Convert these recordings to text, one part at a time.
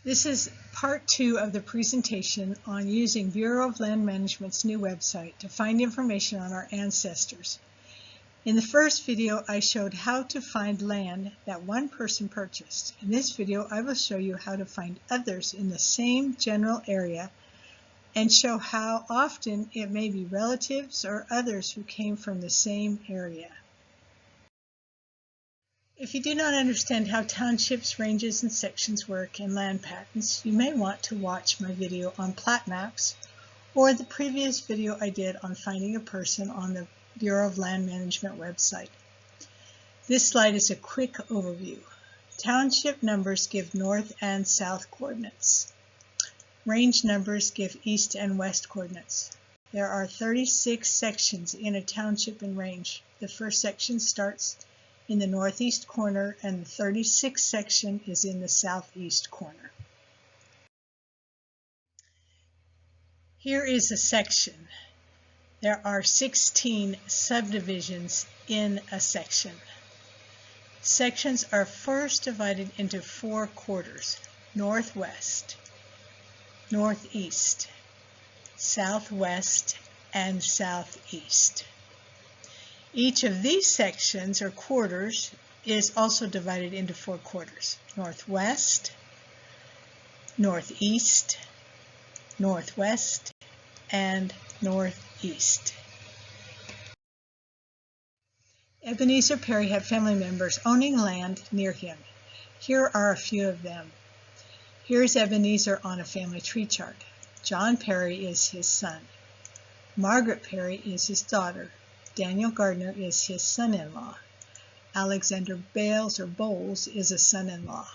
This is part 2 of the presentation on using Bureau of Land Management's new website to find information on our ancestors. In the first video, I showed how to find land that one person purchased. In this video, I will show you how to find others in the same general area and show how often it may be relatives or others who came from the same area. If you do not understand how townships, ranges, and sections work in land patents, you may want to watch my video on plat maps or the previous video I did on finding a person on the Bureau of Land Management website. This slide is a quick overview. Township numbers give north and south coordinates. Range numbers give east and west coordinates. There are 36 sections in a township and range. The first section starts in the northeast corner, and the 36th section is in the southeast corner. Here is a section. There are 16 subdivisions in a section. Sections are first divided into 4 quarters: northwest, northeast, southwest, and southeast. Each of these sections or quarters is also divided into 4 quarters: northwest, northeast, northwest, and northeast. Ebenezer Perry had family members owning land near him. Here are a few of them. Here's Ebenezer on a family tree chart. John Perry is his son. Margaret Perry is his daughter. Daniel Gardner is his son-in-law. Alexander Bales or Bowles is a son-in-law.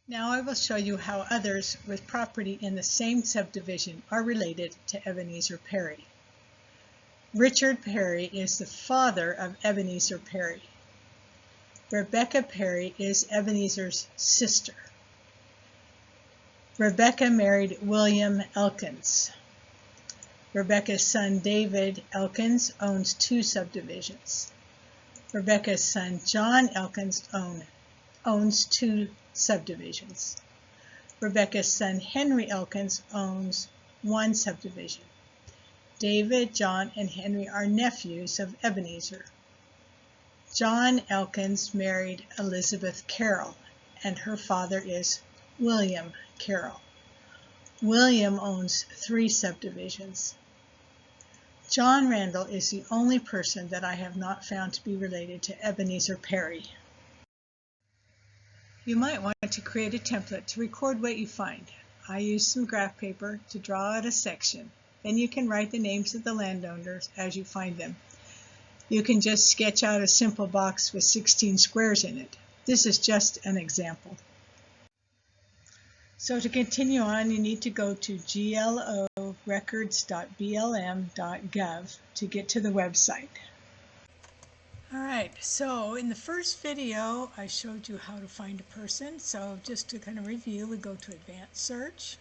Now I will show you how others with property in the same subdivision are related to Ebenezer Perry. Richard Perry is the father of Ebenezer Perry. Rebecca Perry is Ebenezer's sister. Rebecca married William Elkins. Rebecca's son David Elkins owns 2 subdivisions. Rebecca's son John Elkins owns 2 subdivisions. Rebecca's son Henry Elkins owns 1 subdivision. David, John, and Henry are nephews of Ebenezer. John Elkins married Elizabeth Carroll, and her father is William Carroll. William owns 3 subdivisions. John Randall is the only person that I have not found to be related to Ebenezer Perry. You might want to create a template to record what you find. I used some graph paper to draw out a section. Then you can write the names of the landowners as you find them. You can just sketch out a simple box with 16 squares in it. This is just an example. So to continue on, you need to go to glorecords.blm.gov to get to the website. Alright, so in the first video I showed you how to find a person. So just to kind of review, we go to Advanced Search.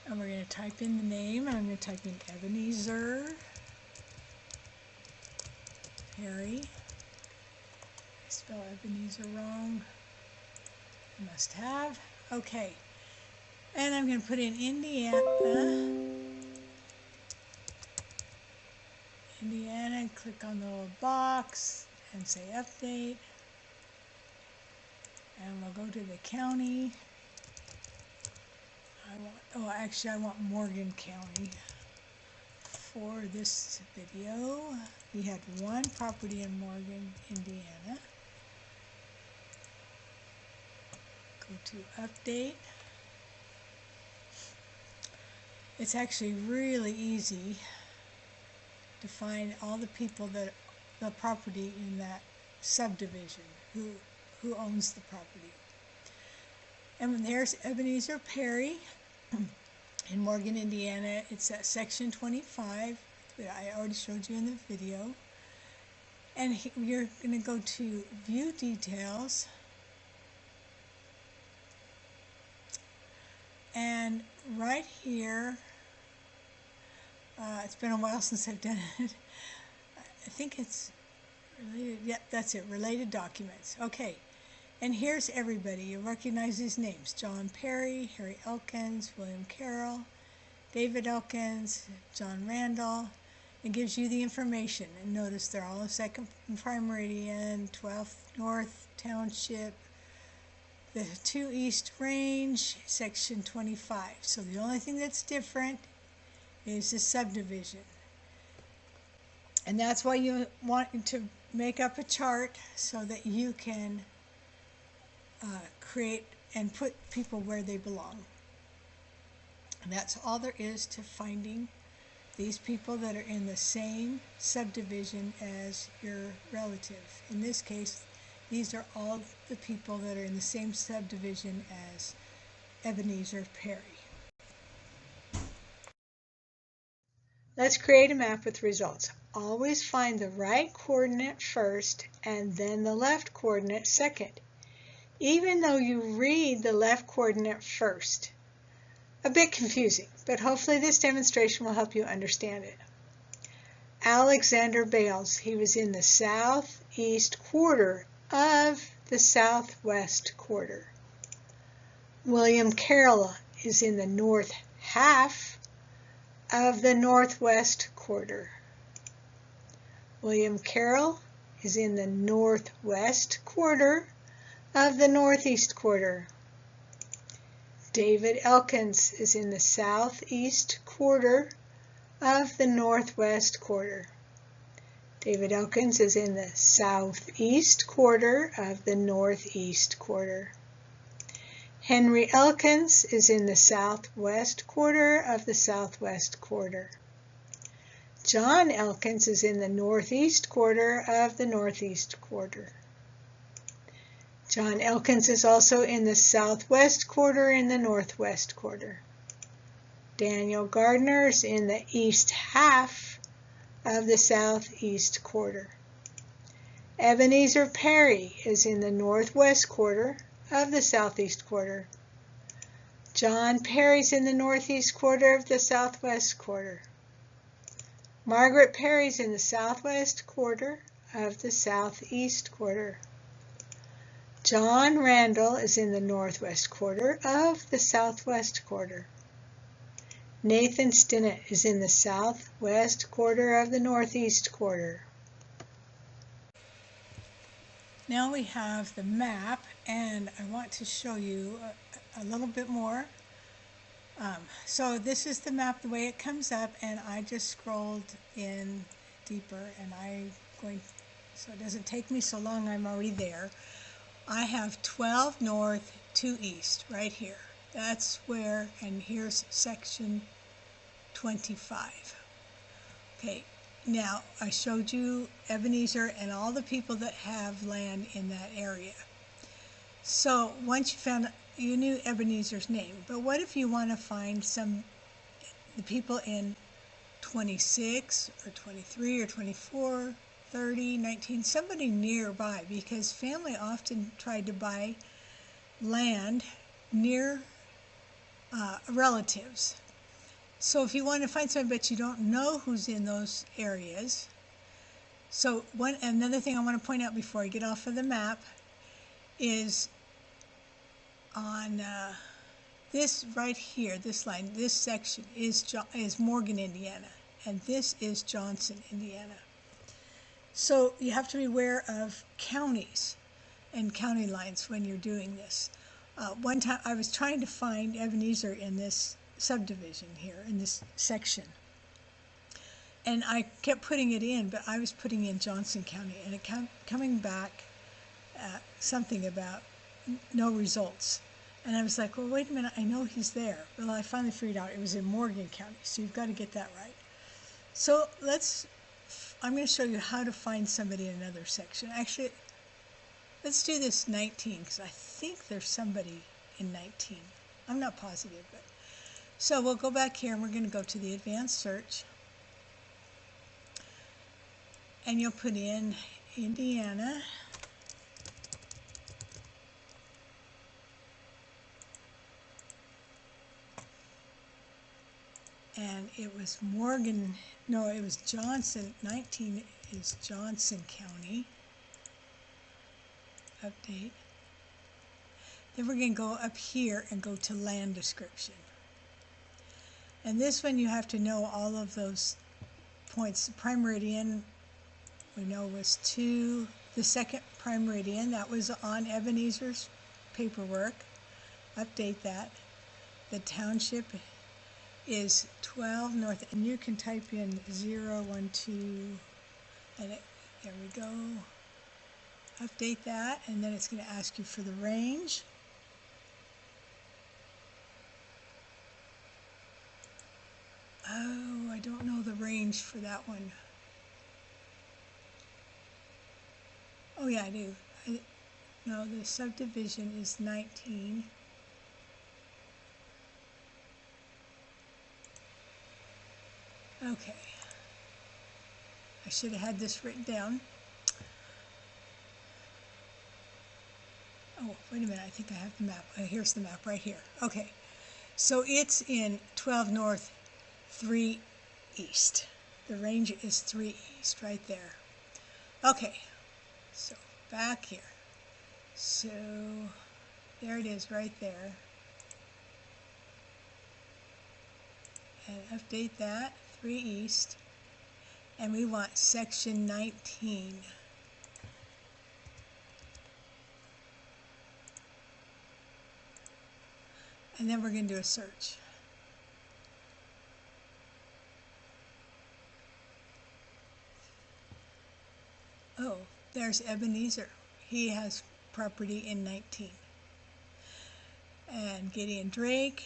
And we're going to type in the name, and I'm going to type in Ebenezer Perry. I spell Ebenezer wrong. Must have. Okay. And I'm going to put in Indiana, and click on the little box and say update. And we'll go to the county. I want Morgan County for this video. We had 1 property in Morgan, Indiana. Go to update. It's actually really easy to find all the people that the property in that subdivision who owns the property. And there's Ebenezer Perry in Morgan, Indiana. It's at section 25 that I already showed you in the video. And you're going to go to view details. And right here, it's been a while since I've done it. I think it's related. Yep, that's it, related documents. Okay, And here's everybody. You recognize these names: John Perry, Harry Elkins, William Carroll, David Elkins, John Randall. It gives you the information. And notice they're all in second prime meridian, 12th North Township, the 2 East Range, section 25. So the only thing that's different is the subdivision. And that's why you want to make up a chart so that you can create and put people where they belong. And that's all there is to finding these people that are in the same subdivision as your relative. In this case, these are all the people that are in the same subdivision as Ebenezer Perry. Let's create a map with results. Always find the right coordinate first and then the left coordinate second, even though you read the left coordinate first. A bit confusing, but hopefully this demonstration will help you understand it. Alexander Bales, he was in the southeast quarter of the southwest quarter. William Carroll is in the north half of the northwest quarter. William Carroll is in the northwest quarter of the northeast quarter. David Elkins is in the southeast quarter of the northwest quarter. David Elkins is in the southeast quarter of the northeast quarter. Henry Elkins is in the southwest quarter of the southwest quarter. John Elkins is in the northeast quarter of the northeast quarter. John Elkins is also in the southwest quarter in the northwest quarter. Daniel Gardner is in the east half of the southeast quarter. Ebenezer Perry is in the northwest quarter of the southeast quarter. John Perry's in the northeast quarter of the southwest quarter. Margaret Perry's in the southwest quarter of the southeast quarter. John Randall is in the northwest quarter of the southwest quarter. Nathan Stinnett is in the southwest quarter of the northeast quarter. Now we have the map, and I want to show you a little bit more. So this is the map the way it comes up, and I just scrolled in deeper, and so it doesn't take me so long, I'm already there. I have 12 north, 2 east right here. That's where, and here's section 25. Okay, now I showed you Ebenezer and all the people that have land in that area. So once you found, you knew Ebenezer's name, but what if you want to find the people in 26 or 23 or 24, 30, 19, somebody nearby, because family often tried to buy land near relatives. So if you want to find somebody but you don't know who's in those areas, so another thing I want to point out before I get off of the map is on this right here, this line, this section is Morgan, Indiana, and this is Johnson, Indiana. So you have to be aware of counties and county lines when you're doing this. One time I was trying to find Ebenezer in this subdivision here, in this section. And I kept putting it in, but I was putting in Johnson County, and it kept coming back something about no results. And I was like, well, wait a minute, I know he's there. Well, I finally figured out it was in Morgan County, so you've got to get that right. So I'm going to show you how to find somebody in another section. Actually, let's do this 19, because I think there's somebody in 19. I'm not positive, but. So we'll go back here, and we're going to go to the advanced search. And you'll put in Indiana. And it was Morgan, no, it was Johnson. 19 is Johnson County. Update. Then we're going to go up here and go to land description. And this one you have to know all of those points. The prime meridian we know was 2, the second prime meridian, that was on Ebenezer's paperwork. Update that. The township is 12 north, and you can type in 0, 1, 2, and there we go. Update that, and then it's going to ask you for the range. Oh, I don't know the range for that one. Oh yeah, I do. No, the subdivision is 19. Okay. I should have had this written down. Oh, wait a minute, I think I have the map. Here's the map right here. Okay, so it's in 12 north, 3 east. The range is 3 east right there. Okay, so back here. So there it is right there. And update that, 3 east. And we want section 19. And then we're going to do a search. Oh, there's Ebenezer. He has property in 19. And Gideon Drake.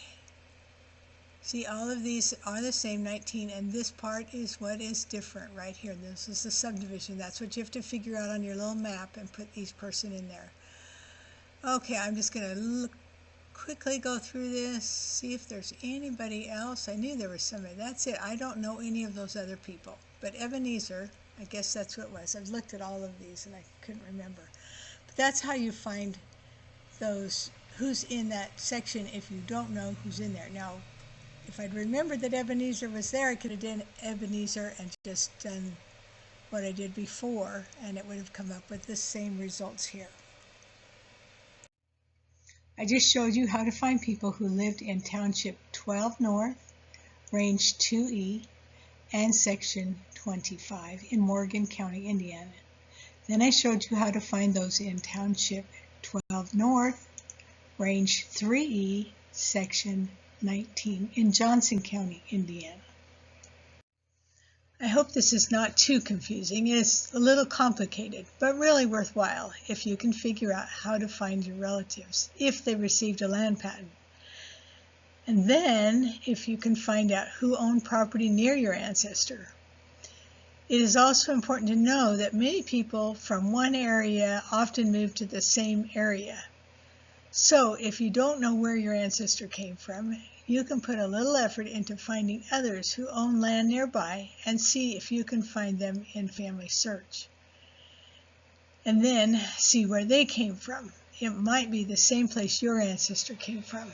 See, all of these are the same, 19, and this part is what is different right here. This is the subdivision. That's what you have to figure out on your little map and put each person in there. Okay, I'm just going to quickly go through this, see if there's anybody else. I knew there was somebody. That's it. I don't know any of those other people. But Ebenezer, I guess that's what it was. I've looked at all of these and I couldn't remember. But that's how you find those, who's in that section if you don't know who's in there. Now, if I'd remembered that Ebenezer was there, I could have done Ebenezer and just done what I did before, and it would have come up with the same results here. I just showed you how to find people who lived in Township 12 North, Range 2E, and Section 25 in Morgan County, Indiana. Then I showed you how to find those in Township 12 North, Range 3E, Section 19 in Johnson County, Indiana. I hope this is not too confusing. It's a little complicated, but really worthwhile if you can figure out how to find your relatives if they received a land patent. And then if you can find out who owned property near your ancestor. It is also important to know that many people from one area often move to the same area. So if you don't know where your ancestor came from, you can put a little effort into finding others who own land nearby and see if you can find them in Family Search. And then see where they came from. It might be the same place your ancestor came from.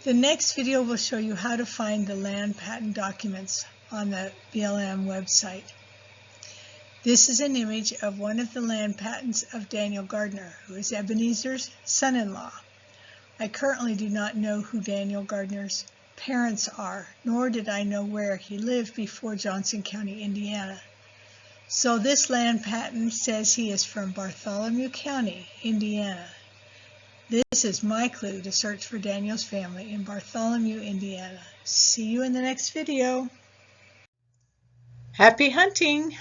The next video will show you how to find the land patent documents on the BLM website. This is an image of one of the land patents of Daniel Gardner, who is Ebenezer's son-in-law. I currently do not know who Daniel Gardner's parents are, nor did I know where he lived before Johnson County, Indiana. So this land patent says he is from Bartholomew County, Indiana. This is my clue to search for Daniel's family in Bartholomew, Indiana. See you in the next video. Happy hunting!